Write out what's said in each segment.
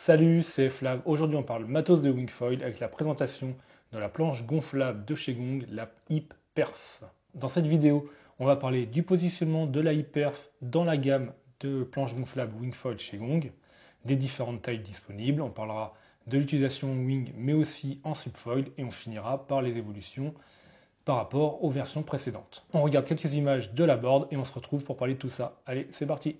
Salut, c'est Flav. Aujourd'hui, on parle matos de wingfoil avec la présentation de la planche gonflable de chez Gong, la Hip Perf. Dans cette vidéo, on va parler du positionnement de la Hip Perf dans la gamme de planches gonflables wingfoil chez Gong, des différentes tailles disponibles. On parlera de l'utilisation en wing, mais aussi en subfoil, et on finira par les évolutions par rapport aux versions précédentes. On regarde quelques images de la board et on se retrouve pour parler de tout ça. Allez, c'est parti!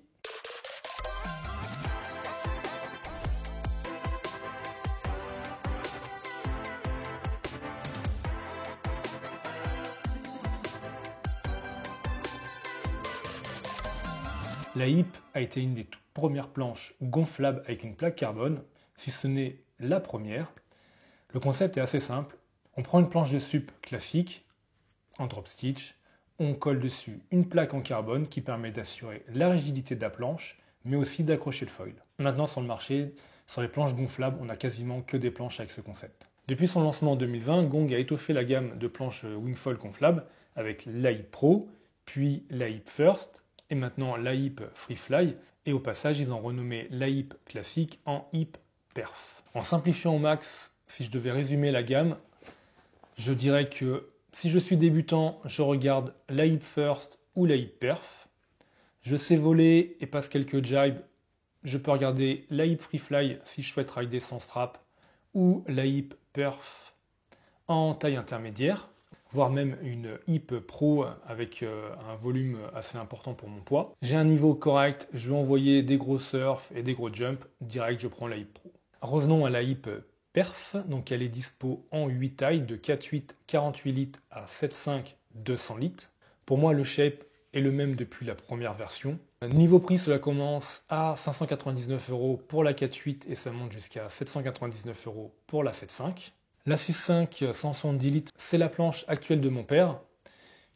La Hip a été une des toutes premières planches gonflables avec une plaque carbone, si ce n'est la première. Le concept est assez simple. On prend une planche de sup classique, en drop stitch, on colle dessus une plaque en carbone qui permet d'assurer la rigidité de la planche, mais aussi d'accrocher le foil. Maintenant, sur le marché, sur les planches gonflables, on n'a quasiment que des planches avec ce concept. Depuis son lancement en 2020, Gong a étoffé la gamme de planches wingfoil gonflables avec la Hip Pro, puis la Hip First, et maintenant la Hip Freefly, et au passage ils ont renommé la Hip classique en Hip Perf. En simplifiant au max, si je devais résumer la gamme, je dirais que si je suis débutant, je regarde la Hip First ou la Hip Perf. Je sais voler et passe quelques jibes, je peux regarder la Hip Freefly si je souhaite rider sans strap, ou la Hip Perf en taille intermédiaire, voire même une Hip Pro avec un volume assez important pour mon poids. J'ai un niveau correct, je veux envoyer des gros surf et des gros jumps, direct je prends la Hip Pro. Revenons à la Hip Perf, donc elle est dispo en 8 tailles, de 4,8 48 litres à 7,5 200 litres. Pour moi le shape est le même depuis la première version. Niveau prix, cela commence à 599 € pour la 4,8 et ça monte jusqu'à 799 € pour la 7,5. La 6.5 170 litres, c'est la planche actuelle de mon père,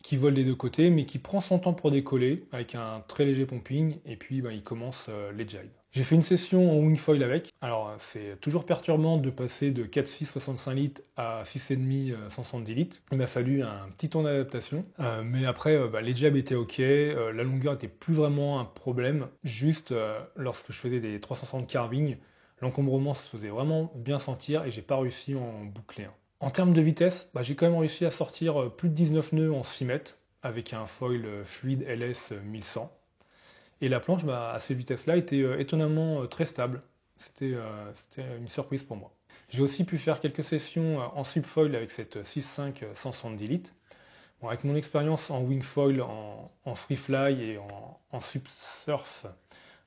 qui vole des deux côtés, mais qui prend son temps pour décoller, avec un très léger pumping, et puis il commence les jibes. J'ai fait une session en wingfoil avec, alors c'est toujours perturbant de passer de 4.6 65 litres à 6.5 170 litres. Il m'a fallu un petit temps d'adaptation, mais après les jibes étaient ok, la longueur était plus vraiment un problème, juste lorsque je faisais des 360 carving, l'encombrement se faisait vraiment bien sentir et j'ai pas réussi à en boucler un. En termes de vitesse, j'ai quand même réussi à sortir plus de 19 nœuds en 6 mètres avec un foil fluide LS 1100. Et la planche, à ces vitesses-là, était étonnamment très stable. C'était une surprise pour moi. J'ai aussi pu faire quelques sessions en subfoil avec cette 6.5 170 litres. Bon, avec mon expérience en wingfoil, en freefly et en subsurf,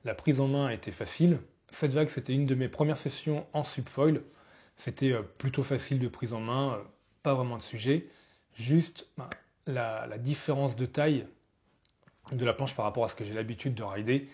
la prise en main a été facile. Cette vague, c'était une de mes premières sessions en subfoil. C'était plutôt facile de prise en main, pas vraiment de sujet. Juste la différence de taille de la planche par rapport à ce que j'ai l'habitude de rider,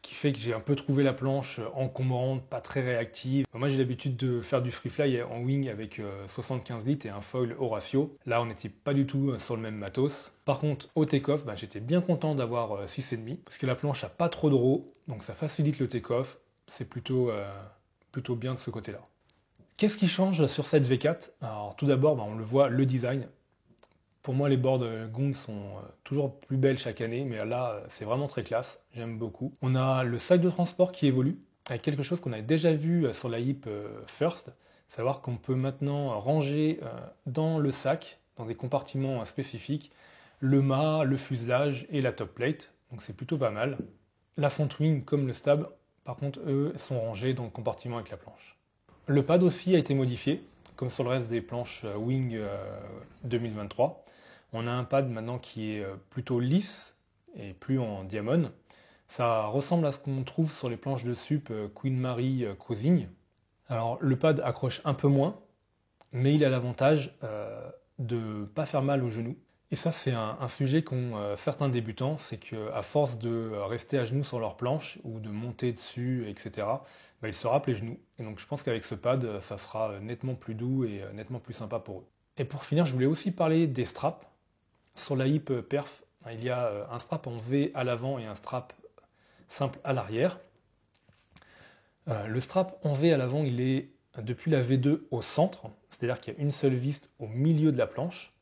qui fait que j'ai un peu trouvé la planche encombrante, pas très réactive. Moi, j'ai l'habitude de faire du freefly en wing avec 75 litres et un foil au ratio. Là, on n'était pas du tout sur le même matos. Par contre, au take-off, j'étais bien content d'avoir 6,5 parce que la planche a pas trop de row, donc ça facilite le take-off. C'est plutôt bien de ce côté-là. Qu'est-ce qui change sur cette V4? Alors, tout d'abord, on le voit, le design. Pour moi, les boards Gong sont toujours plus belles chaque année, mais là, c'est vraiment très classe. J'aime beaucoup. On a le sac de transport qui évolue, avec quelque chose qu'on a déjà vu sur la Hip First, savoir qu'on peut maintenant ranger dans le sac, dans des compartiments spécifiques, le mât, le fuselage et la top plate. Donc c'est plutôt pas mal. La front wing, comme le stab, par contre, eux, sont rangés dans le compartiment avec la planche. Le pad aussi a été modifié, comme sur le reste des planches Wing 2023. On a un pad maintenant qui est plutôt lisse et plus en diamond. Ça ressemble à ce qu'on trouve sur les planches de sup Queen Mary Cruising. Alors le pad accroche un peu moins, mais il a l'avantage de ne pas faire mal aux genoux. Et ça, c'est un sujet qu'ont certains débutants, c'est qu'à force de rester à genoux sur leur planche ou de monter dessus, etc., ils se râpent les genoux. Et donc je pense qu'avec ce pad, ça sera nettement plus doux et nettement plus sympa pour eux. Et pour finir, je voulais aussi parler des straps. Sur la Hip Perf, il y a un strap en V à l'avant et un strap simple à l'arrière. Le strap en V à l'avant, il est depuis la V2 au centre, c'est-à-dire qu'il y a une seule vis au milieu de la planche.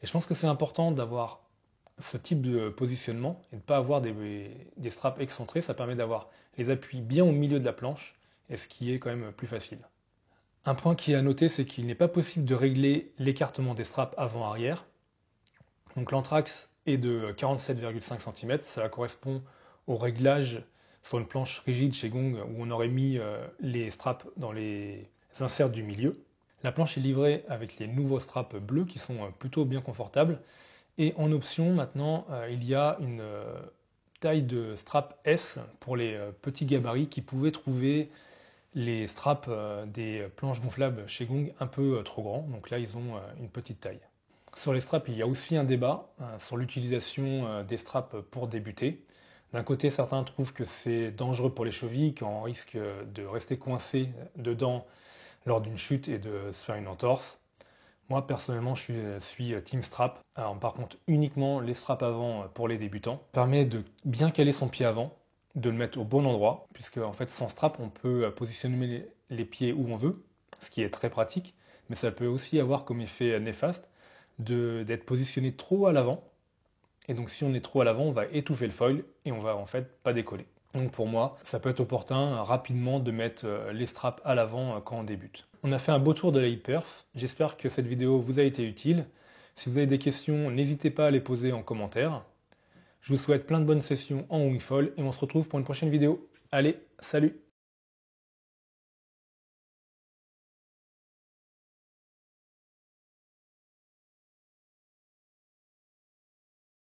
Et je pense que c'est important d'avoir ce type de positionnement et de ne pas avoir des straps excentrés. Ça permet d'avoir les appuis bien au milieu de la planche et ce qui est quand même plus facile. Un point qui est à noter, c'est qu'il n'est pas possible de régler l'écartement des straps avant-arrière. Donc l'anthrax est de 47,5 cm, cela correspond au réglage sur une planche rigide chez Gong où on aurait mis les straps dans les inserts du milieu. La planche est livrée avec les nouveaux straps bleus qui sont plutôt bien confortables. Et en option, maintenant, il y a une taille de strap S pour les petits gabarits qui pouvaient trouver les straps des planches gonflables chez Gong un peu trop grands. Donc là, ils ont une petite taille. Sur les straps, il y a aussi un débat sur l'utilisation des straps pour débuter. D'un côté, certains trouvent que c'est dangereux pour les chevilles, qu'on risque de rester coincé dedans lors d'une chute et de se faire une entorse. Moi, personnellement, je suis team strap. Alors, par contre, uniquement les straps avant pour les débutants. Ça permet de bien caler son pied avant, de le mettre au bon endroit, puisque en fait, sans strap, on peut positionner les pieds où on veut, ce qui est très pratique. Mais ça peut aussi avoir comme effet néfaste d'être positionné trop à l'avant. Et donc, si on est trop à l'avant, on va étouffer le foil et on va en fait pas décoller. Donc pour moi, ça peut être opportun rapidement de mettre les straps à l'avant quand on débute. On a fait un beau tour de la hip-perf. J'espère que cette vidéo vous a été utile. Si vous avez des questions, n'hésitez pas à les poser en commentaire. Je vous souhaite plein de bonnes sessions en wingfoil et on se retrouve pour une prochaine vidéo. Allez, salut!